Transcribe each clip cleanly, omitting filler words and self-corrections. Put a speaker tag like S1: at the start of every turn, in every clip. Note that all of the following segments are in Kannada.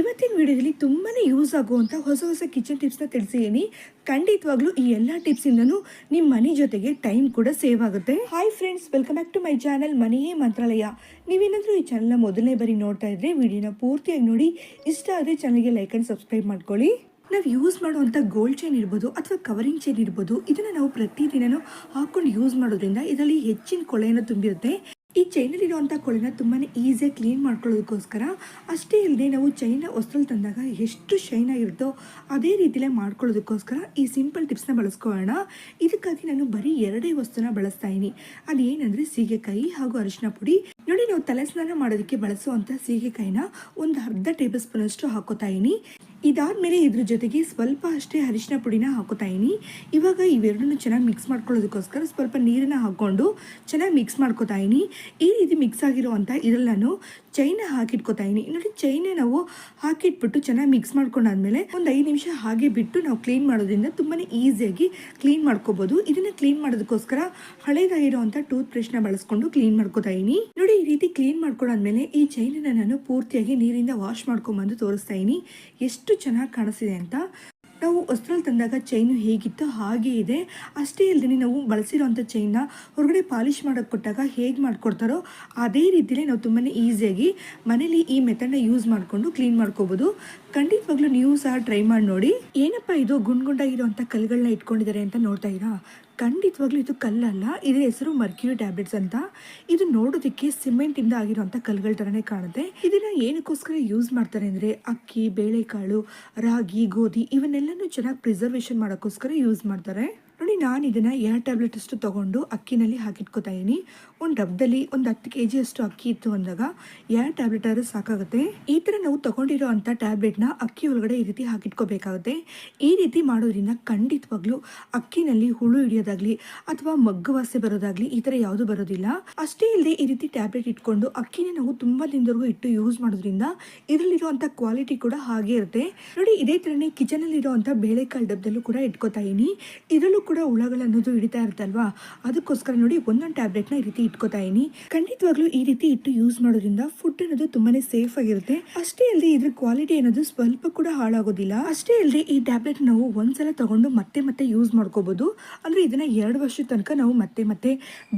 S1: ಇವತ್ತಿನ ವಿಡಿಯೋದಲ್ಲಿ ತುಂಬಾ ಯೂಸ್ ಆಗುವಂಥ ಹೊಸ ಕಿಚನ್ ಟಿಪ್ಸ್ನ ತಿಳಿಸಿದ್ದೀನಿ. ಖಂಡಿತವಾಗ್ಲೂ ಈ ಎಲ್ಲ ಟಿಪ್ಸಿಂದನೂ ನಿಮ್ಮ ಮನೆ ಜೊತೆಗೆ ಟೈಮ್ ಕೂಡ ಸೇವ್ ಆಗುತ್ತೆ. Hi friends, welcome back to my channel ಮನೆಯೇ ಮಂತ್ರಾಲಯ. ನೀವೇನಾದರೂ ಈ ಚಾನಲ್ನ ಮೊದಲನೇ ಬಾರಿ ನೋಡ್ತಾ ಇದ್ರೆ ವಿಡಿಯೋನ ಪೂರ್ತಿಯಾಗಿ ನೋಡಿ. ಇಷ್ಟ ಆದರೆ ಚಾನಲ್ಗೆ ಲೈಕ್ ಆ್ಯಂಡ್ ಸಬ್ಸ್ಕ್ರೈಬ್ ಮಾಡ್ಕೊಳ್ಳಿ. ನಾವು ಯೂಸ್ ಮಾಡುವಂಥ ಗೋಲ್ಡ್ ಚೈನ್ ಇರ್ಬೋದು ಅಥವಾ ಕವರಿಂಗ್ ಚೈನ್ ಇರ್ಬೋದು, ಇದನ್ನು ನಾವು ಪ್ರತಿದಿನನೂ ಹಾಕೊಂಡು ಯೂಸ್ ಮಾಡೋದ್ರಿಂದ ಇದರಲ್ಲಿ ಹೆಚ್ಚಿನ ಕೊಳೆಯನ್ನು ತುಂಬಿರುತ್ತೆ. ಈ ಚೈನಲ್ಲಿರುವಂಥ ಕೊಳೆನ ತುಂಬಾ ಈಸಿಯಾಗಿ ಕ್ಲೀನ್ ಮಾಡ್ಕೊಳ್ಳೋದಕ್ಕೋಸ್ಕರ, ಅಷ್ಟೇ ಇಲ್ಲದೆ ನಾವು ಚೈನ ಹೊಸದಲ್ಲಿ ತಂದಾಗ ಎಷ್ಟು ಶೈನ್ ಆಗಿರುತ್ತೋ ಅದೇ ರೀತಿಯಲ್ಲೇ ಮಾಡ್ಕೊಳ್ಳೋದಕ್ಕೋಸ್ಕರ ಈ ಸಿಂಪಲ್ ಟಿಪ್ಸ್ನ ಬಳಸ್ಕೊಳ್ಳೋಣ. ಇದಕ್ಕಾಗಿ ನಾನು ಬರೀ 2 ವಸ್ತುನ ಬಳಸ್ತಾ ಇದ್ದೀನಿ. ಅದೇನೆಂದರೆ ಸೀಗೆಕಾಯಿ ಹಾಗೂ ಅರಿಶಿನ ಪುಡಿ. ನೋಡಿ, ನಾವು ತಲೆ ಸ್ನಾನ ಮಾಡೋದಕ್ಕೆ ಬಳಸುವಂಥ ಸೀಗೆಕಾಯಿನ ಒಂದು ಅರ್ಧ ಟೇಬಲ್ ಸ್ಪೂನ್ ಅಷ್ಟು ಹಾಕೋತಾ ಇದ್ದೀನಿ. ಇದಾದಮೇಲೆ ಇದ್ರ ಜೊತೆಗೆ ಸ್ವಲ್ಪ ಅಷ್ಟೇ ಅರಿಶಿನ ಪುಡಿನ ಹಾಕೋತಾ ಇದ್ದೀನಿ. ಇವಾಗ ಇವೆರಡನ್ನು ಚೆನ್ನಾಗಿ ಮಿಕ್ಸ್ ಮಾಡ್ಕೊಳ್ಳೋದಕ್ಕೋಸ್ಕರ ಸ್ವಲ್ಪ ನೀರನ್ನು ಹಾಕ್ಕೊಂಡು ಚೆನ್ನಾಗಿ ಮಿಕ್ಸ್ ಮಾಡ್ಕೋತಾ ಇದ್ದೀನಿ. ಈ ರೀತಿ ಮಿಕ್ಸ್ ಆಗಿರುವಂಥ ಇದರಲ್ಲಿ ನಾನು ಚೈನ ಹಾಕಿಟ್ಕೋತಾ ಇದ್ದೀನಿ. ನೋಡಿ, ಚೈನ ನಾವು ಹಾಕಿಟ್ಬಿಟ್ಟು ಚೆನ್ನಾಗಿ ಮಿಕ್ಸ್ ಮಾಡ್ಕೊಂಡಾದ್ಮೇಲೆ ಒಂದು 5 ನಿಮಿಷ ಹಾಗೆ ಬಿಟ್ಟು ನಾವು ಕ್ಲೀನ್ ಮಾಡೋದ್ರಿಂದ ತುಂಬಾ ಈಸಿಯಾಗಿ ಕ್ಲೀನ್ ಮಾಡ್ಕೋಬೋದು. ಇದನ್ನು ಕ್ಲೀನ್ ಮಾಡೋದಕ್ಕೋಸ್ಕರ ಹಳೇದಾಗಿರುವಂಥ ಟೂತ್ ಬ್ರಷ್ನ ಬಳಸ್ಕೊಂಡು ಕ್ಲೀನ್ ಮಾಡ್ಕೋತಾ ಇದ್ದೀನಿ. ನೋಡಿ, ಈ ರೀತಿ ಕ್ಲೀನ್ ಮಾಡ್ಕೊಂಡಾದ್ಮೇಲೆ ಈ ಚೈನನ್ನು ನಾನು ಪೂರ್ತಿಯಾಗಿ ನೀರಿಂದ ವಾಶ್ ಮಾಡ್ಕೊಂಬಂದು ತೋರಿಸ್ತಾ ಇದ್ದೀನಿ ಎಷ್ಟು ಚೆನ್ನಾಗಿ ಕಾಣಿಸ್ತಿದೆ ಅಂತ. ನಾವು ಹೊಸರಲ್ಲಿ ತಂದಾಗ ಚೈನು ಹೇಗಿತ್ತೋ ಹಾಗೇ ಇದೆ. ಅಷ್ಟೇ ಇಲ್ಲದೇ ನಾವು ಬಳಸಿರೋಂಥ ಚೈನ್ನ ಹೊರಗಡೆ ಪಾಲಿಷ್ ಮಾಡೋಕ್ಕೆ ಕೊಟ್ಟಾಗ ಹೇಗೆ ಮಾಡಿಕೊಡ್ತಾರೋ ಅದೇ ರೀತಿಯೇ ನಾವು ತುಂಬಾ ಈಸಿಯಾಗಿ ಮನೇಲಿ ಈ ಮೆಥಡ್ನ ಯೂಸ್ ಮಾಡಿಕೊಂಡು ಕ್ಲೀನ್ ಮಾಡ್ಕೋಬೋದು. ಖಂಡಿತವಾಗ್ಲೂ ನೀವು ಸಹ ಟ್ರೈ ಮಾಡಿ ನೋಡಿ. ಏನಪ್ಪ ಇದು ಗುಂಡಾಗಿರೋಂಥ ಕಲ್ಲುಗಳನ್ನ ಇಟ್ಕೊಂಡಿದ್ದಾರೆ ಅಂತ ನೋಡ್ತಾ ಇದ್ದೀರಾ? ಖಂಡಿತವಾಗ್ಲೂ ಇದು ಕಲ್ಲಲ್ಲ, ಇದರ ಹೆಸರು ಮರ್ಕ್ಯೂರಿ ಟ್ಯಾಬ್ಲೆಟ್ಸ್ ಅಂತ. ಇದು ನೋಡೋದಕ್ಕೆ ಸಿಮೆಂಟಿಂದ ಆಗಿರೋಂಥ ಕಲ್ಲುಗಳ ಥರನೇ ಕಾಣುತ್ತೆ. ಇದನ್ನ ಏನಕ್ಕೋಸ್ಕರ ಯೂಸ್ ಮಾಡ್ತಾರೆ ಅಂದರೆ ಅಕ್ಕಿ, ಬೇಳೆಕಾಳು, ರಾಗಿ, ಗೋಧಿ ಇವನ್ನೆಲ್ಲನೂ ಚೆನ್ನಾಗಿ ಪ್ರಿಸರ್ವೇಷನ್ ಮಾಡೋಕ್ಕೋಸ್ಕರ ಯೂಸ್ ಮಾಡ್ತಾರೆ. ನೋಡಿ, ನಾನು ಇದನ್ನು 2 ಟ್ಯಾಬ್ಲೆಟ್ ಅಷ್ಟು ತೊಗೊಂಡು ಅಕ್ಕಿನಲ್ಲಿ ಹಾಕಿಟ್ಕೋತಾ ಇದ್ದೀನಿ. ಒಂದು ಡಬ್ಬದಲ್ಲಿ ಒಂದು 10 kg ಅಷ್ಟು ಅಕ್ಕಿ ಇತ್ತು ಅಂದಾಗ 2 ಟ್ಯಾಬ್ಲೆಟ್ ಆದರೂ ಸಾಕಾಗುತ್ತೆ. ಈ ಥರ ನಾವು ತೊಗೊಂಡಿರೋ ಅಂಥ ಟ್ಯಾಬ್ಲೆಟ್ನ ಅಕ್ಕಿ ಒಳಗಡೆ ಈ ರೀತಿ ಹಾಕಿಟ್ಕೋಬೇಕಾಗುತ್ತೆ. ಈ ರೀತಿ ಮಾಡೋದ್ರಿಂದ ಖಂಡಿತವಾಗ್ಲೂ ಅಕ್ಕಿನಲ್ಲಿ ಹುಳು ಹಿಡಿಯೋದಾಗ್ಲಿ ಅಥವಾ ಮಗ್ಗು ವಾಸನೆ ಬರೋದಾಗ್ಲಿ ಈ ಥರ ಯಾವುದು ಬರೋದಿಲ್ಲ. ಅಷ್ಟೇ ಇಲ್ಲದೆ ಈ ರೀತಿ ಟ್ಯಾಬ್ಲೆಟ್ ಇಟ್ಕೊಂಡು ಅಕ್ಕಿನ ನಾವು ತುಂಬ ದಿನದವರೆಗೂ ಇಟ್ಟು ಯೂಸ್ ಮಾಡೋದ್ರಿಂದ ಇದರಲ್ಲಿರುವಂಥ ಕ್ವಾಲಿಟಿ ಕೂಡ ಹಾಗೆ ಇರುತ್ತೆ. ನೋಡಿ, ಇದೇ ಥರನೇ ಕಿಚನಲ್ಲಿರುವಂಥ ಬೇಳೆಕಾಳು ಡಬ್ಬದಲ್ಲೂ ಕೂಡ ಇಟ್ಕೋತಾ ಇದ್ದೀನಿ. ಇದರಲ್ಲೂ ಕೂಡ ಹುಳಗಳು ಅನ್ನೋದು ಹಿಡಿತಾ ಇರುತ್ತಲ್ವಾ, ಅದಕ್ಕೋಸ್ಕರ ನೋಡಿ ಒಂದೊಂದು ಟ್ಯಾಬ್ಲೆಟ್ನ ಈ ರೀತಿ ಇಟ್ಕೋತಾ ಇದ್ದೀನಿ. ಖಂಡಿತವಾಗ್ಲೂ ಈ ರೀತಿ ಇಟ್ಟು ಯೂಸ್ ಮಾಡೋದ್ರಿಂದ ಫುಡ್ ಅನ್ನೋದು ತುಂಬಾನೇ ಸೇಫ್ ಆಗಿರುತ್ತೆ. ಅಷ್ಟೇ ಅಲ್ಲದೆ ಇದ್ರ ಕ್ವಾಲಿಟಿ ಅನ್ನೋದು ಸ್ವಲ್ಪ ಕೂಡ ಹಾಳಾಗೋದಿಲ್ಲ. ಅಷ್ಟೇ ಅಲ್ಲದೆ ಈ ಟ್ಯಾಬ್ಲೆಟ್ ನಾವು ಒಂದ್ಸಲ ತಗೊಂಡು ಮತ್ತೆ ಯೂಸ್ ಮಾಡ್ಕೋಬಹುದು. ಅಂದ್ರೆ ಇದನ್ನ 2 ವರ್ಷದ ತನಕ ನಾವು ಮತ್ತೆ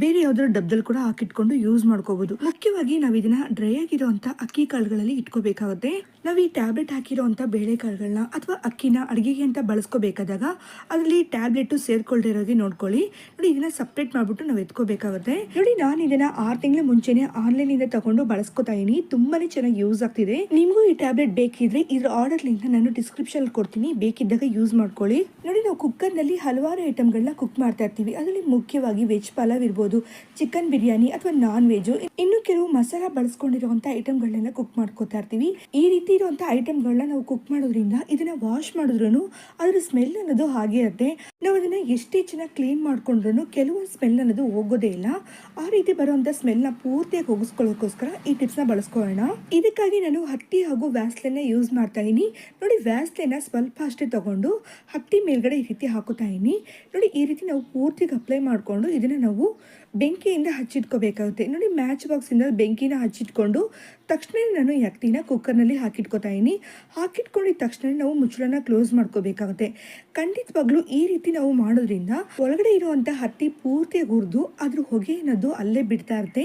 S1: ಬೇರೆ ಯಾವ್ದಾದ್ರು ಡಬ್ಬದಲ್ಲಿ ಕೂಡ ಹಾಕಿಟ್ಕೊಂಡು ಯೂಸ್ ಮಾಡ್ಕೋಬಹುದು. ಮುಖ್ಯವಾಗಿ ನಾವು ಇದನ್ನ ಡ್ರೈ ಆಗಿರುವಂತ ಅಕ್ಕಿ ಕಾಳುಗಳಲ್ಲಿ ಇಟ್ಕೋಬೇಕಾಗುತ್ತೆ. ನಾವು ಈ ಟ್ಯಾಬ್ಲೆಟ್ ಹಾಕಿರುವಂತ ಬೇಳೆ ಕಾಳುಗಳನ್ನ ಅಥವಾ ಅಕ್ಕಿನ ಅಡುಗೆಗೆ ಅಂತ ಬಳಸ್ಕೋಬೇಕಾದಾಗ ಅದರಲ್ಲಿ ಟ್ಯಾಬ್ಲೆಟ್ ಸೇರ್ಕೊಳ್ದೇ ಇರೋದೇ ನೋಡ್ಕೊಳ್ಳಿ. ನೋಡಿ, ಇದನ್ನ ಸಪ್ರೇಟ್ ಮಾಡ್ಬಿಟ್ಟು ನಾವು ಎತ್ಕೋಬೇಕಾಗುತ್ತೆ. ನೋಡಿ, ನಾನು ಇದನ್ನ 6 ತಿಂಗಳ ಮುಂಚೆನೆ ಆನ್ಲೈನ್ ಇಂದ ತಗೊಂಡು ಬಳಸ್ಕೊತಾ ಇದೀನಿ. ತುಂಬಾನೇ ಚೆನ್ನಾಗಿ ಯೂಸ್ ಆಗ್ತಿದೆ. ನಿಮಗೂ ಈ ಟ್ಯಾಬ್ಲೆಟ್ ಬೇಕಿದ್ರೆ ಇದ್ರ ಆರ್ಡರ್ ಲಿಂಕ್ ನಾನು ಡಿಸ್ಕ್ರಿಪ್ಷನ್ ಕೊಡ್ತೀನಿ, ಬೇಕಿದ್ದಾಗ ಯೂಸ್ ಮಾಡ್ಕೊಳ್ಳಿ. ನೋಡಿ, ನಾವು ಕುಕ್ಕರ್ ನಲ್ಲಿ ಹಲವಾರು ಐಟಮ್ಗಳನ್ನ ಕುಕ್ ಮಾಡ್ತಾ ಇರ್ತೀವಿ. ಅದರಲ್ಲಿ ಮುಖ್ಯವಾಗಿ ವೆಜ್ ಪಲಾವ್ ಇರ್ಬೋದು, ಚಿಕನ್ ಬಿರಿಯಾನಿ ಅಥವಾ ನಾನ್ ವೆಜ್, ಇನ್ನು ಕೆಲವು ಮಸಾಲಾ ಬಳಸ್ಕೊಂಡಿರುವಂತ ಐಟಮ್ಗಳನ್ನೆಲ್ಲ ಕುಕ್ ಮಾಡ್ಕೋತಾ ಇರ್ತೀವಿ. ಈ ರೀತಿ ಇರುವಂತ ಐಟಮ್ಗಳನ್ನ ನಾವು ಕುಕ್ ಮಾಡೋದ್ರಿಂದ ಇದನ್ನ ವಾಶ್ ಮಾಡಿದ್ರು ಅದ್ರ ಸ್ಮೆಲ್ ಅನ್ನೋದು ಹಾಗೆ ಇರುತ್ತೆ. ನಾವು ಅದನ್ನ ಎಷ್ಟೇ ಚೆನ್ನಾಗಿ ಕ್ಲೀನ್ ಮಾಡ್ಕೊಂಡ್ರು ಕೆಲವೊಂದು ಸ್ಮೆಲ್ ಅನ್ನೋದು ಹೋಗೋದೇ ಇಲ್ಲ. ಆ ರೀತಿ ಬರುವಂತ ಸ್ಮೆಲ್ನ ಪೂರ್ತಿಯಾಗಿ ಹೋಗಿಸ್ಕೊಳ್ಳೋಕೋಸ್ಕರ ಈ ಟಿಪ್ಸ್ನ ಬಳಸ್ಕೊಳ್ಳೋಣ. ಇದಕ್ಕಾಗಿ ನಾನು ಹತ್ತಿ ಹಾಗೂ ವ್ಯಾಸ್ಲೈನ್ ಯೂಸ್ ಮಾಡ್ತಾ ಇದೀನಿ. ನೋಡಿ, ವ್ಯಾಸ್ಲೈನ್ ಸ್ವಲ್ಪ ಅಷ್ಟೇ ತಗೊಂಡು ಹತ್ತಿ ಮೇಲ್ಗಡೆ ಈ ರೀತಿ ಹಾಕೋತಾ ಇದೀನಿ. ನೋಡಿ, ಈ ರೀತಿ ನಾವು ಪೂರ್ತಿಗೆ ಅಪ್ಲೈ ಮಾಡ್ಕೊಂಡು ಇದನ್ನ ನಾವು ಬೆಂಕಿಯಿಂದ ಹಚ್ಚಿಟ್ಕೋಬೇಕಾಗುತ್ತೆ. ನೋಡಿ, ಮ್ಯಾಚ್ ಬಾಕ್ಸ್ ಇಂದ ಬೆಂಕಿನ ಹಚ್ಚಿಟ್ಕೊಂಡು ತಕ್ಷಣ ನಾನು ಈ ಹತ್ತಿನ ಕುಕ್ಕರ್ನಲ್ಲಿ ಹಾಕಿಟ್ಕೋತಾ ಇದೀನಿ. ಹಾಕಿಟ್ಕೊಂಡಿದ ತಕ್ಷಣ ನಾವು ಮುಚ್ಚಳನ ಕ್ಲೋಸ್ ಮಾಡ್ಕೋಬೇಕಾಗುತ್ತೆ. ಖಂಡಿತವಾಗ್ಲೂ ಈ ರೀತಿ ನಾವು ಮಾಡೋದ್ರಿಂದ ಒಳಗಡೆ ಇರುವಂತ ಹತ್ತಿ ಪೂರ್ತಿಯಾಗಿ ಹುರಿದು ಅದ್ರ ಹೊಗೆ ಅನ್ನೋದು ಅಲ್ಲೇ ಬಿಡ್ತಾ ಇರುತ್ತೆ.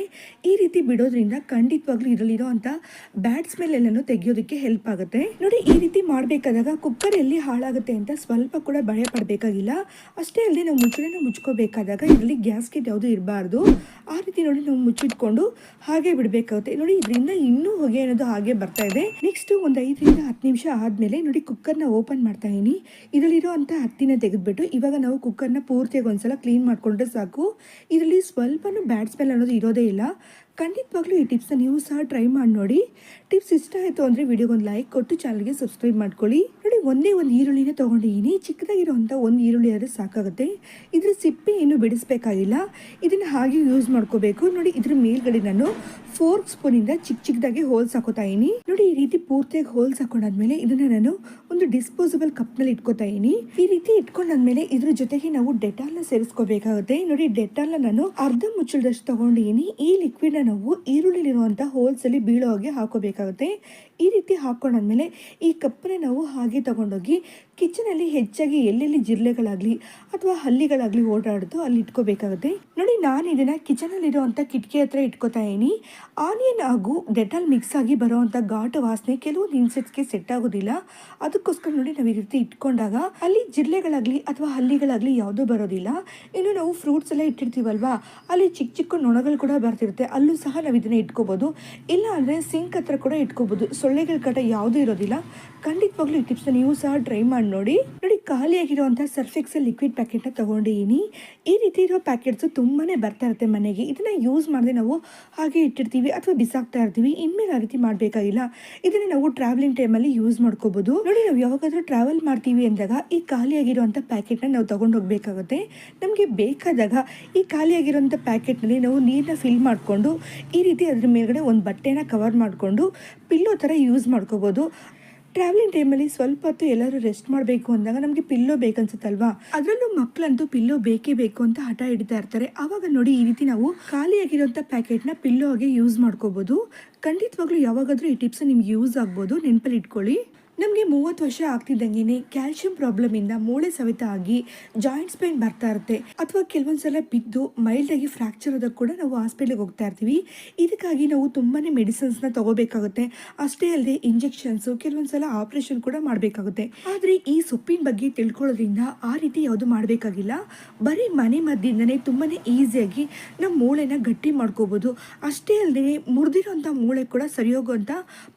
S1: ಈ ರೀತಿ ಬಿಡೋದ್ರಿಂದ ಖಂಡಿತವಾಗ್ಲೂ ಇದರಲ್ಲಿರುವಂತ ಬ್ಯಾಡ್ ಸ್ಮೆಲ್ ಎಲ್ಲನೂ ತೆಗಿಯೋದಕ್ಕೆ ಹೆಲ್ಪ್ ಆಗುತ್ತೆ. ನೋಡಿ, ಈ ರೀತಿ ಮಾಡಬೇಕಾದಾಗ ಕುಕ್ಕರ್ ಎಲ್ಲಿ ಹಾಳಾಗುತ್ತೆ ಅಂತ ಸ್ವಲ್ಪ ಕೂಡ ಭಯ ಪಡಬೇಕಾಗಿಲ್ಲ. ಅಷ್ಟೇ ಅಲ್ಲದೆ ನಾವು ಮುಚ್ಚಳನ ಮುಚ್ಕೋಬೇಕಾದಾಗ ಇದರಲ್ಲಿ ಗ್ಯಾಸ್ಕೆಟ್ ಯಾವುದು ಇರಬಾರ್ದು. ಆ ರೀತಿ ನೋಡಿ ನಾವು ಮುಚ್ಚಿಟ್ಕೊಂಡು ಹಾಗೆ ಬಿಡಬೇಕಾಗುತ್ತೆ. ನೋಡಿ, ಇದರಿಂದ ಇನ್ನೂ ಹೊಗೆ ಅನ್ನೋದು ಹಾಗೆ ಬರ್ತಾ ಇದೆ. ನೆಕ್ಸ್ಟ್ ಒಂದು 5 ರಿಂದ 10 ನಿಮಿಷ ಆದ್ಮೇಲೆ ನೋಡಿ ಕುಕ್ಕರ್ನ ಓಪನ್ ಮಾಡ್ತಾ ಇದೀನಿ. ಇದರಲ್ಲಿರೋ ಅಂತ ಹತ್ತಿನ ತೆಗೆದ್ಬಿಟ್ಟು ಇವಾಗ ನಾವು ಕುಕ್ಕರ್ನ ಪೂರ್ತಿಯಾಗಿ ಒಂದ್ಸಲ ಕ್ಲೀನ್ ಮಾಡ್ಕೊಂಡ್ರೆ ಸಾಕು. ಇದರಲ್ಲಿ ಸ್ವಲ್ಪನೂ ಬ್ಯಾಡ್ ಸ್ಮೆಲ್ ಅನ್ನೋದು ಇರೋದೇ ಇಲ್ಲ. ಖಂಡಿತವಾಗ್ಲೂ ಈ ಟಿಪ್ಸ್ನ ನೀವು ಸಹ ಟ್ರೈ ಮಾಡಿ ನೋಡಿ. ಟಿಪ್ಸ್ ಇಷ್ಟ ಆಯಿತು ಅಂದರೆ ವಿಡಿಯೋಗೊಂದು ಲೈಕ್ ಕೊಟ್ಟು ಚಾನಲ್ಗೆ ಸಬ್ಸ್ಕ್ರೈಬ್ ಮಾಡ್ಕೊಳ್ಳಿ. ನೋಡಿ ಒಂದೇ ಒಂದು ಈರುಳ್ಳಿನ ತೊಗೊಂಡಿದ್ದೀನಿ. ಚಿಕ್ಕದಾಗಿರುವಂಥ ಒಂದು ಈರುಳ್ಳಿ ಆದರೆ ಸಾಕಾಗುತ್ತೆ. ಇದ್ರ ಸಿಪ್ಪೆ ಏನು ಬಿಡಿಸ್ಬೇಕಾಗಿಲ್ಲ. ಇದನ್ನು ಹಾಗೆ ಯೂಸ್ ಮಾಡ್ಕೋಬೇಕು. ನೋಡಿ ಇದ್ರ ಮೇಲ್ಗಡೆ ನಾನು ಫೋರ್ಕ್ ಸ್ಪೂನಿಂದ ಚಿಕ್ಕದಾಗಿ ಹೋಲ್ಸ್ ಹಾಕೋತಾ ಇದೀನಿ. ನೋಡಿ ಈ ರೀತಿ ಪೂರ್ತಿಯಾಗಿ ಹೋಲ್ಸ್ ಹಾಕೊಂಡಾದ್ಮೇಲೆ ಇದನ್ನ ನಾನು ಒಂದು ಡಿಸ್ಪೋಸಬಲ್ ಕಪ್ನಲ್ಲಿ ಇಟ್ಕೋತಾ ಇದೀನಿ. ಈ ರೀತಿ ಇಟ್ಕೊಂಡಾದ್ಮೇಲೆ ಇದ್ರ ಜೊತೆಗೆ ನಾವು ಡೆಟಾಲ್ನ ಸೇರಿಸ್ಕೋಬೇಕಾಗುತ್ತೆ. ನೋಡಿ ಡೆಟಾಲ್ನ ನಾನು ಅರ್ಧ ಮುಚ್ಚಳದಷ್ಟು ತಗೊಂಡಿದ್ದೀನಿ. ಈ ಲಿಕ್ವಿಡ್ನ ನಾವು ಈರುಳ್ಳಿಲಿರುವಂಥ ಹೋಲ್ಸ್ ಅಲ್ಲಿ ಬೀಳೋ ಹಾಗೆ ಹಾಕೋಬೇಕಾಗುತ್ತೆ. ಈ ರೀತಿ ಹಾಕೊಂಡಾದ್ಮೇಲೆ ಈ ಕಪ್ಪನ್ನ ನಾವು ಹಾಗೆ ತಗೊಂಡೋಗಿ ಕಿಚನಲ್ಲಿ ಹೆಚ್ಚಾಗಿ ಎಲ್ಲೆಲ್ಲಿ ಜಿರ್ಲೆಗಳಾಗ್ಲಿ ಅಥವಾ ಹಲ್ಲಿಗಳಾಗ್ಲಿ ಓಡಾಡ್ದು ಅಲ್ಲಿ ಇಟ್ಕೋಬೇಕಾಗುತ್ತೆ. ನೋಡಿ ನಾನು ಇದನ್ನ ಕಿಚನಲ್ಲಿರುವಂಥ ಕಿಟಕಿ ಹತ್ರ ಇಟ್ಕೋತಾ ಇದೀನಿ. ಆನಿಯನ್ ಹಾಗೂ ಡೆಟಾಲ್ ಮಿಕ್ಸ್ ಆಗಿ ಬರುವಂಥ ಘಾಟು ವಾಸನೆ ಕೆಲವೊಂದು ಇನ್ಸೆಕ್ಟ್ಸ್ಗೆ ಸೆಟ್ ಆಗೋದಿಲ್ಲ. ಅದಕ್ಕೋಸ್ಕರ ನೋಡಿ ನಾವು ಈ ರೀತಿ ಇಟ್ಕೊಂಡಾಗ ಅಲ್ಲಿ ಜಿರ್ಲೆಗಳಾಗ್ಲಿ ಅಥವಾ ಹಲ್ಲಿಗಳಾಗ್ಲಿ ಯಾವುದೂ ಬರೋದಿಲ್ಲ. ಇನ್ನು ನಾವು ಫ್ರೂಟ್ಸ್ ಎಲ್ಲ ಇಟ್ಟಿರ್ತೀವಲ್ವಾ, ಅಲ್ಲಿ ಚಿಕ್ಕ ಚಿಕ್ಕ ನೊಣಗಳು ಕೂಡ ಬರ್ತಿರುತ್ತೆ. ಅಲ್ಲೂ ಸಹ ನಾವು ಇದನ್ನ ಇಟ್ಕೋಬಹುದು. ಇಲ್ಲ ಅಂದರೆ ಸಿಂಕ್ ಹತ್ರ ಕೂಡ ಇಟ್ಕೋಬಹುದು. ಸೊಳ್ಳೆಗಳ ಕಾಟ ಯಾವುದೂ ಇರೋದಿಲ್ಲ. ಖಂಡಿತವಾಗ್ಲೂ ಈ ಟಿಪ್ಸ್ನ ನೀವು ಸಹ ಟ್ರೈ ಮಾಡಿ ನೋಡಿ. ಖಾಲಿಯಾಗಿರುವಂಥ ಸರ್ಫ್ ಎಕ್ಸೆಲ್ ಲಿಕ್ವಿಡ್ ಪ್ಯಾಕೆಟ್ನ ತಗೊಂಡಿದ್ದೀನಿ. ಈ ರೀತಿ ಇರೋ ಪ್ಯಾಕೆಟ್ಸು ತುಂಬಾನೇ ಬರ್ತಾ ಇರುತ್ತೆ ಮನೆಗೆ. ಇದನ್ನ ಯೂಸ್ ಮಾಡದೆ ನಾವು ಹಾಗೆ ಇಟ್ಟಿರ್ತೀವಿ ಅಥವಾ ಬಿಸಾಕ್ತಾ ಇರ್ತೀವಿ. ಇನ್ಮೇಲೆ ಆ ರೀತಿ ಮಾಡಬೇಕಾಗಿಲ್ಲ. ಇದನ್ನ ನಾವು ಟ್ರಾವೆಲಿಂಗ್ ಟೈಮಲ್ಲಿ ಯೂಸ್ ಮಾಡ್ಕೋಬಹುದು. ನೋಡಿ ನಾವು ಯಾವಾಗಾದ್ರೂ ಟ್ರಾವೆಲ್ ಮಾಡ್ತೀವಿ ಅಂದಾಗ ಈ ಖಾಲಿಯಾಗಿರುವಂಥ ಪ್ಯಾಕೆಟ್ನ ನಾವು ತಗೊಂಡು ಹೋಗ್ಬೇಕಾಗುತ್ತೆ. ನಮಗೆ ಬೇಕಾದಾಗ ಈ ಖಾಲಿಯಾಗಿರುವಂಥ ಪ್ಯಾಕೆಟ್ನಲ್ಲಿ ನಾವು ನೀರನ್ನ ಫಿಲ್ ಮಾಡಿಕೊಂಡು ಈ ರೀತಿ ಅದ್ರ ಮೇಲ್ಗಡೆ ಒಂದು ಬಟ್ಟೆನ ಕವರ್ ಮಾಡಿಕೊಂಡು ಪಿಲ್ಲೋ ಥರ ಯೂಸ್ ಮಾಡ್ಕೋಬಹುದು. ಟ್ರಾವೆಲಿಂಗ್ ಟೈಮಲ್ಲಿ ಸ್ವಲ್ಪ ಹೊತ್ತು ಎಲ್ಲರೂ ರೆಸ್ಟ್ ಮಾಡಬೇಕು ಅಂದಾಗ ನಮಗೆ ಪಿಲ್ಲೋ ಬೇಕನ್ಸುತ್ತಲ್ವಾ, ಅದರಲ್ಲೂ ಮಕ್ಕಳಂತೂ ಪಿಲ್ಲೋ ಬೇಕೇ ಬೇಕು ಅಂತ ಹಠ ಹಿಡಿತಾ ಇರ್ತಾರೆ. ಆವಾಗ ನೋಡಿ ಈ ರೀತಿ ನಾವು ಖಾಲಿಯಾಗಿರುವಂಥ ಪ್ಯಾಕೆಟ್ನ ಪಿಲ್ಲೋ ಆಗಿ ಯೂಸ್ ಮಾಡ್ಕೋಬಹುದು. ಖಂಡಿತವಾಗ್ಲೂ ಯಾವಾಗಾದ್ರೂ ಈ ಟಿಪ್ಸ್ ನಿಮ್ಗೆ ಯೂಸ್ ಆಗ್ಬೋದು, ನೆನಪಲ್ಲಿ ಇಟ್ಕೊಳ್ಳಿ. ನಮಗೆ 30 ವರ್ಷ ಆಗ್ತಿದ್ದಂಗೆ ಕ್ಯಾಲ್ಸಿಯಂ ಪ್ರಾಬ್ಲಮ್ ಇಂದ ಮೂಳೆ ಸವೆತ ಆಗಿ ಜಾಯಿಂಟ್ಸ್ ಪೇನ್ ಬರ್ತಾ ಇರುತ್ತೆ, ಅಥವಾ ಕೆಲವೊಂದ್ಸಲ ಬಿದ್ದು ಮೈಲ್ಡ್ ಆಗಿ ಫ್ರಾಕ್ಚರ್ ಆದಾಗ ಕೂಡ ನಾವು ಹಾಸ್ಪಿಟಲ್ಗೆ ಹೋಗ್ತಾ ಇರ್ತೀವಿ. ಇದಕ್ಕಾಗಿ ನಾವು ತುಂಬಾನೇ ಮೆಡಿಸಿನ್ಸ್ನ ತಗೋಬೇಕಾಗುತ್ತೆ. ಅಷ್ಟೇ ಅಲ್ಲದೆ ಇಂಜೆಕ್ಷನ್ಸು, ಕೆಲವೊಂದ್ಸಲ ಆಪರೇಷನ್ ಕೂಡ ಮಾಡಬೇಕಾಗುತ್ತೆ. ಆದರೆ ಈ ಸೊಪ್ಪಿನ ಬಗ್ಗೆ ತಿಳ್ಕೊಳ್ಳೋದ್ರಿಂದ ಆ ರೀತಿ ಯಾವುದು ಮಾಡಬೇಕಾಗಿಲ್ಲ. ಬರೀ ಮನೆ ಮದ್ದಿಂದನೇ ತುಂಬಾನೇ ಈಸಿಯಾಗಿ ನಮ್ಮ ಮೂಳೆನ ಗಟ್ಟಿ ಮಾಡ್ಕೋಬಹುದು. ಅಷ್ಟೇ ಅಲ್ಲದೆ ಮುರಿದಿರೋಂಥ ಮೂಳೆ ಕೂಡ ಸರಿ ಹೋಗುವಂಥ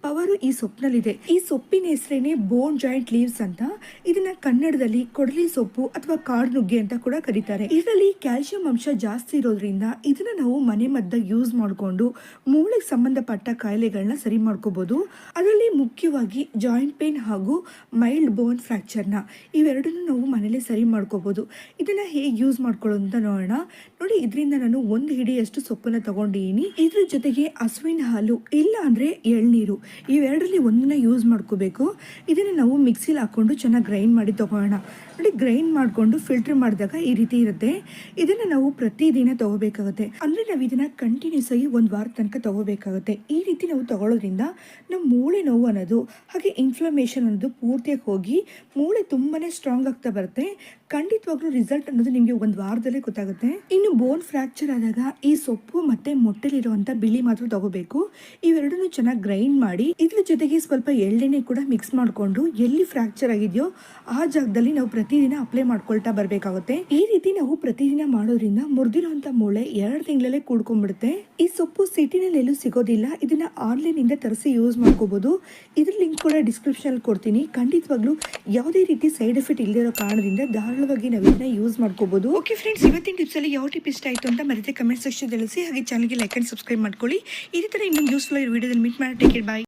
S1: ಪವರು ಈ ಸೊಪ್ಪಿನಲ್ಲಿದೆ. ಈ ಸೊಪ್ಪಿನ ಹೆಸರು ಬೋನ್ ಜಾಯಿಂಟ್ ಲೀವ್ಸ್ ಅಂತ. ಇದನ್ನ ಕನ್ನಡದಲ್ಲಿ ಕೊಡಲಿ ಸೊಪ್ಪು ಅಥವಾ ಕಾಡು ನುಗ್ಗೆ ಅಂತ ಕೂಡ ಕರೀತಾರೆ. ಇದರಲ್ಲಿ ಕ್ಯಾಲ್ಸಿಯಂ ಅಂಶ ಜಾಸ್ತಿ ಇರೋದ್ರಿಂದ ಇದನ್ನ ನಾವು ಮನೆ ಮದ್ದಾಗಿ ಯೂಸ್ ಮಾಡಿಕೊಂಡು ಮೂಳೆಗೆ ಸಂಬಂಧಪಟ್ಟ ಕಾಯಿಲೆಗಳನ್ನ ಸರಿ ಮಾಡ್ಕೋಬಹುದು. ಅದರಲ್ಲಿ ಮುಖ್ಯವಾಗಿ ಜಾಯಿಂಟ್ ಪೇನ್ ಹಾಗೂ ಮೈಲ್ಡ್ ಬೋನ್ ಫ್ರಾಕ್ಚರ್ನ ಇವೆರಡನ್ನು ನಾವು ಮನೇಲೆ ಸರಿ ಮಾಡ್ಕೋಬಹುದು. ಇದನ್ನ ಹೇಗೆ ಯೂಸ್ ಮಾಡ್ಕೊಳ್ಳೋದು ಅಂತ ನೋಡೋಣ. ನೋಡಿ ಇದರಿಂದ ನಾನು 1 ಹಿಡಿಯಷ್ಟು ಸೊಪ್ಪನ್ನ ತಗೊಂಡಿದ್ದೀನಿ. ಇದ್ರ ಜೊತೆಗೆ ಹಸುವಿನ ಹಾಲು ಇಲ್ಲ ಅಂದ್ರೆ ಎಳ್ನೀರು, ಇವೆರಡರಲ್ಲಿ ಒಂದನ್ನ ಯೂಸ್ ಮಾಡ್ಕೋಬೇಕು. ಇದನ್ನು ನಾವು ಮಿಕ್ಸಿಲಿ ಹಾಕ್ಕೊಂಡು ಚೆನ್ನಾಗಿ ಗ್ರೈಂಡ್ ಮಾಡಿ ತಗೊಳ್ಳೋಣ. ನೋಡಿ ಗ್ರೈಂಡ್ ಮಾಡಿಕೊಂಡು ಫಿಲ್ಟರ್ ಮಾಡಿದಾಗ ಈ ರೀತಿ ಇರುತ್ತೆ. ಇದನ್ನು ನಾವು ಪ್ರತಿದಿನ ತಗೋಬೇಕಾಗುತ್ತೆ. ಅಂದರೆ ನಾವು ಇದನ್ನು ಕಂಟಿನ್ಯೂಸ್ ಆಗಿ 1 ವಾರ ತನಕ ತಗೋಬೇಕಾಗುತ್ತೆ. ಈ ರೀತಿ ನಾವು ತಗೊಳ್ಳೋದ್ರಿಂದ ನಮ್ಮ ಮೂಳೆ ನೋವು ಅನ್ನೋದು ಹಾಗೆ ಇನ್ಫ್ಲಮೇಷನ್ ಅನ್ನೋದು ಪೂರ್ತಿಯಾಗಿ ಹೋಗಿ ಮೂಳೆ ತುಂಬಾನೇ ಸ್ಟ್ರಾಂಗ್ ಆಗ್ತಾ ಬರುತ್ತೆ. ಖಂಡಿತವಾಗ್ಲೂ ರಿಸಲ್ಟ್ ಅನ್ನೋದು ನಿಮಗೆ 1 ವಾರದಲ್ಲೇ ಗೊತ್ತಾಗುತ್ತೆ. ಇನ್ನು ಬೋನ್ ಫ್ರಾಕ್ಚರ್ ಆದಾಗ ಈ ಸೊಪ್ಪು ಮತ್ತೆ ಮೊಟ್ಟೆಲಿರುವಂಥ ಬಿಳಿ ಮಾತ್ರ ತಗೋಬೇಕು. ಇವೆರಡನ್ನು ಚೆನ್ನಾಗಿ ಗ್ರೈಂಡ್ ಮಾಡಿ ಇದ್ರ ಜೊತೆಗೆ ಸ್ವಲ್ಪ ಎಳ್ಳೆಣ್ಣೆ ಕೂಡ ಮಿಕ್ಸ್ ಮಾಡಿಕೊಂಡು ಎಲ್ಲಿ ಫ್ರಾಕ್ಚರ್ ಆಗಿದೆಯೋ ಆ ಜಾಗದಲ್ಲಿ ನಾವು ಪ್ರತಿದಿನ ಅಪ್ಲೈ ಮಾಡ್ಕೊಳ್ತಾ ಬರಬೇಕಾಗುತ್ತೆ. ಈ ರೀತಿ ನಾವು ಪ್ರತಿದಿನ ಮಾಡೋದ್ರಿಂದ ಮುರಿದಿರುವಂಥ ಮೂಳೆ 2 ತಿಂಗಳಲ್ಲೇ ಕೂಡ್ಕೊಂಡ್ಬಿಡುತ್ತೆ. ಈ ಸೊಪ್ಪು ಸಿಟಿನಲ್ಲಿ ಎಲ್ಲೂ ಸಿಗೋದಿಲ್ಲ. ಇದನ್ನ ಆನ್ಲೈನ್ ಇಂದ ತರಿಸಿ ಯೂಸ್ ಮಾಡ್ಕೋಬಹುದು. ಇದ್ರ ಲಿಂಕ್ ಕೂಡ ಡಿಸ್ಕ್ರಿಪ್ಷನ್ ಅಲ್ಲಿ ಕೊಡ್ತೀನಿ. ಖಂಡಿತವಾಗ್ಲೂ ಯಾವುದೇ ರೀತಿ ಸೈಡ್ ಎಫೆಕ್ಟ್ ಇಲ್ಲದಿರೋ ಕಾರಣದಿಂದ ಧಾರಾಳವಾಗಿ ನಾವು ಇದನ್ನ ಯೂಸ್ ಮಾಡ್ಕೋಬಹುದು. ಓಕೆ ಫ್ರೆಂಡ್ಸ್, ಇವತ್ತಿನ ಟಿಪ್ಸ್ ಅಲ್ಲಿ ಯಾವ ಟಿಪ್ ಇಷ್ಟ ಆಯ್ತು ಅಂತ ಮರೆತೆ ಕಮೆಂಟ್ ಸೆಕ್ಷನ್ ತಿಳಿಸಿ. ಹಾಗೆ ಚಾನಲ್ಗೆ ಲೈಕ್ ಅಂಡ್ ಸಬ್ಸ್ಕ್ರೈಬ್ ಮಾಡ್ಕೊಳ್ಳಿ. ಇದೇ ತರ ಇನ್ನೊಂದು ಯೂಸ್ಫುಲ್ ವಿಡಿಯೋದಲ್ಲಿ ಮೀಟ್ ಮಾಡಿ. ಟೇಕ್ ಕೇರ್, ಬಾಯ್.